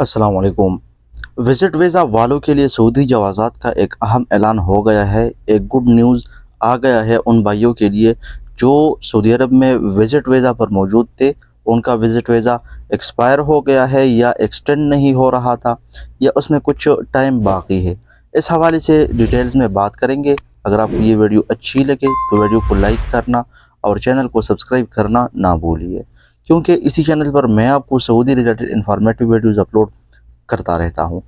अस्सलाम वालेकुम। Visit visa वालों के लिए सऊदी जवाज़ात का एक अहम ऐलान हो गया है। एक गुड न्यूज़ आ गया है उन भाइयों के लिए जो सऊदी अरब में विज़िट वीज़ा पर मौजूद थे। उनका विज़िट वीज़ा एक्सपायर हो गया है या एक्सटेंड नहीं हो रहा था या उसमें कुछ टाइम बाकी है। इस हवाले से डिटेल्स में बात करेंगे। अगर आपको ये वीडियो अच्छी लगे तो वीडियो को लाइक करना और चैनल को सब्सक्राइब करना ना भूलिए, क्योंकि इसी चैनल पर मैं आपको Saudi related informative videos upload करता रहता हूँ।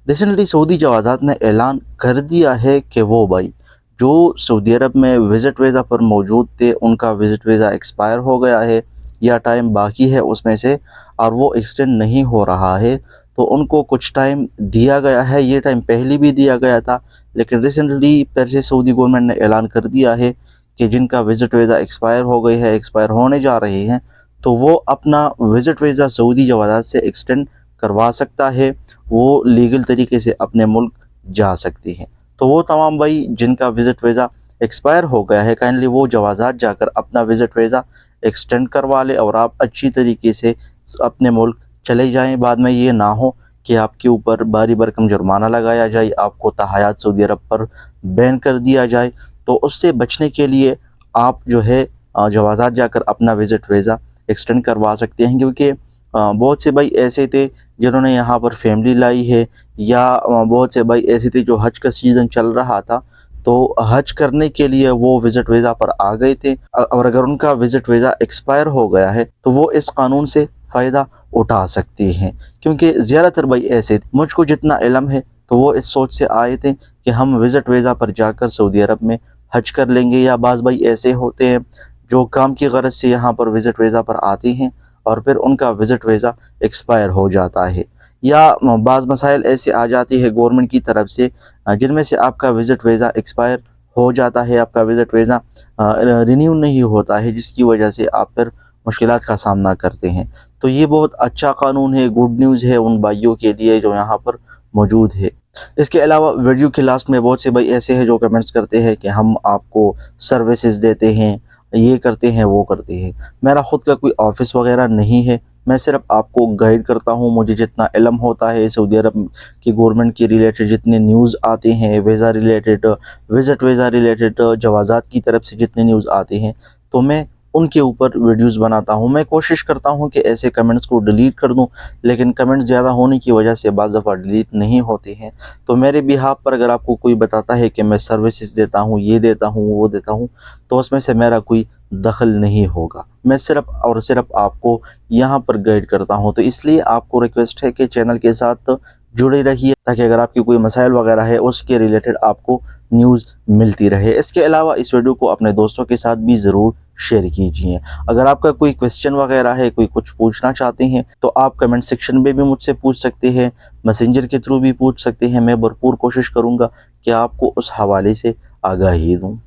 रिसेंटली सऊदी जवाज़ात ने ऐलान कर दिया है कि वो भाई जो सऊदी अरब में विज़िट वीज़ा पर मौजूद थे, उनका विज़िट वीज़ा एक्सपायर हो गया है या टाइम बाकी है उसमें से और वो एक्सटेंड नहीं हो रहा है, तो उनको कुछ टाइम दिया गया है। ये टाइम पहले भी दिया गया था, लेकिन रिसेंटली फिर से सऊदी गवर्नमेंट ने ऐलान कर दिया है कि जिनका विज़िट वीज़ा एक्सपायर हो गई है, एक्सपायर होने जा रहे हैं, तो वो अपना विज़िट वीज़ा सऊदी जवाज़ात से एक्सटेंड करवा सकता है। वो लीगल तरीके से अपने मुल्क जा सकती हैं। तो वो तमाम भाई जिनका विज़िट वीज़ा एक्सपायर हो गया है, काइंडली वो जवाज़ात जाकर अपना विज़िट वीज़ा एक्सटेंड करवा ले और आप अच्छी तरीके से अपने मुल्क चले जाएं। बाद में ये ना हो कि आपके ऊपर भारी भरकम जुर्माना लगाया जाए, आपको तहायात सऊदी अरब पर बैन कर दिया जाए। तो उससे बचने के लिए आप जो है जवाज़ात जाकर अपना विज़िट वीज़ा एक्सटेंड करवा सकते हैं, क्योंकि बहुत से भाई ऐसे थे जिन्होंने यहाँ पर फैमिली लाई है, या बहुत से भाई ऐसे थे जो हज का सीज़न चल रहा था, तो हज करने के लिए वो विज़िट वीज़ा पर आ गए थे। और अगर उनका विज़िट वीज़ा एक्सपायर हो गया है तो वो इस कानून से फ़ायदा उठा सकती हैं, क्योंकि ज़्यादातर भाई ऐसे थे। मुझको जितना इल्म है तो वो इस सोच से आए थे कि हम विज़िट वीज़ा पर जाकर सऊदी अरब में हज कर लेंगे। या बाज़ भाई ऐसे होते हैं जो काम की गरज से यहाँ पर विज़िट वीज़ा पर आते हैं और फिर उनका विज़िट वीज़ा एक्सपायर हो जाता है, या बाज़ मसाइल ऐसे आ जाती है गवर्नमेंट की तरफ से जिनमें से आपका विज़िट वीज़ा एक्सपायर हो जाता है, आपका विज़िट वीज़ा रिन्यू नहीं होता है, जिसकी वजह से आप फिर मुश्किलात का सामना करते हैं। तो ये बहुत अच्छा कानून है, गुड न्यूज़ है उन भाइयों के लिए जो यहाँ पर मौजूद है। इसके अलावा वीडियो के लास्ट में बहुत से भाई ऐसे हैं जो कमेंट्स करते हैं कि हम आपको सर्विसेज देते हैं, ये करते हैं, वो करते हैं। मेरा ख़ुद का कोई ऑफ़िस वगैरह नहीं है, मैं सिर्फ आपको गाइड करता हूँ। मुझे जितना इल्म होता है सऊदी अरब की गवर्नमेंट के रिलेटेड जितने न्यूज़ आते हैं, visa related, visit visa related, जवाज़ात की तरफ से जितने न्यूज़ आते हैं, तो मैं उनके ऊपर वीडियोज़ बनाता हूँ। मैं कोशिश करता हूँ कि ऐसे कमेंट्स को डिलीट कर दूँ, लेकिन कमेंट्स ज़्यादा होने की वजह से बाज़ दफ़ा डिलीट नहीं होते हैं। तो मेरे बिहाफ़ पर अगर आपको कोई बताता है कि मैं सर्विसेज देता हूँ, ये देता हूँ, वो देता हूँ, तो उसमें से मेरा कोई दखल नहीं होगा। मैं सिर्फ और सिर्फ आपको यहाँ पर गाइड करता हूँ। तो इसलिए आपको रिक्वेस्ट है कि चैनल के साथ जुड़े रहिए, ताकि अगर आपकी कोई मसाइल वगैरह है उसके रिलेटेड आपको न्यूज़ मिलती रहे। इसके अलावा इस वीडियो को अपने दोस्तों के साथ भी ज़रूर शेयर कीजिए। अगर आपका कोई क्वेश्चन वगैरह है, कोई कुछ पूछना चाहते हैं, तो आप कमेंट सेक्शन में भी मुझसे पूछ सकते हैं, मैसेंजर के थ्रू भी पूछ सकते हैं। मैं भरपूर कोशिश करूँगा कि आपको उस हवाले से आगाही दूँ।